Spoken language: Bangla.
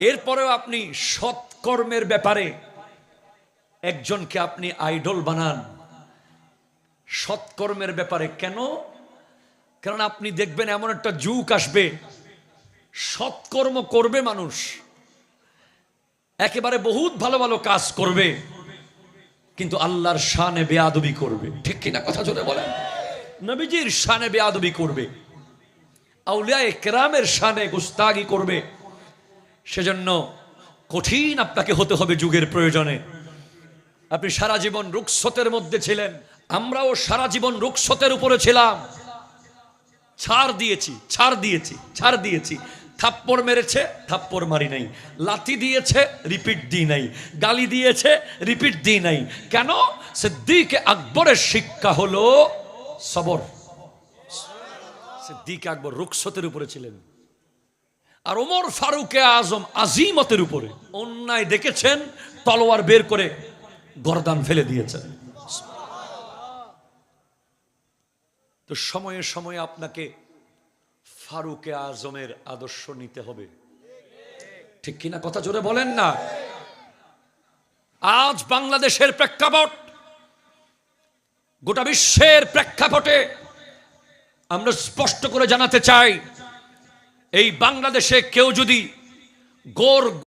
এরপরেও আপনি সৎকর্মের ব্যাপারে একজনকে আপনি আইডল বানান। সৎকর্মের ব্যাপারে কেন? কারণ আপনি দেখবেন এমন একটা যুগ আসবে, সৎকর্ম করবে মানুষ, একেবারে বহুত ভালো ভালো কাজ করবে, কিন্তু আল্লাহর শানে বেয়াদবি করবে। ঠিক কিনা কথা জোরে বলেন? নবীজির শানে বেয়াদবি করবে, আউলিয়ায়ে কেরামের শানে গুস্তাগি করবে। সেজন্য কঠিন আপনাকে হতে হবে যুগের প্রয়োজনে। আপনি সারা জীবন রুখসতের মধ্যে ছিলেন, আমরাও সারা জীবন রুখসতের উপরে ছিলাম। ছাড় দিয়েছি। থাপ্পড় মেরেছে, থাপ্পড় মারি নাই। লাথি দিয়েছে, রিপিট দিই নাই। গালি দিয়েছে, রিপিট দিই নাই। কেন? সিদ্দিক আকবরের শিক্ষা হলো সবর। সিদ্দিক আকবর রুখসতের উপরে ছিলেন, আর ওমর ফারুকে আজম আজিমতের উপরে। অন্যায় দেখেছেন, তলোয়ার বের করে গর্দান ফেলে দিয়েছেন। তো সময়ে সময়ে আপনাকে ফারুকে আজমের আদর্শ নিতে হবে। ঠিক কিনা কথা জোরে বলেন না? আজ বাংলাদেশের প্রেক্ষাপট, গোটা বিশ্বের প্রেক্ষাপটে আমরা স্পষ্ট করে জানাতে চাই, এই বাংলাদেশে কেউ যদি গোর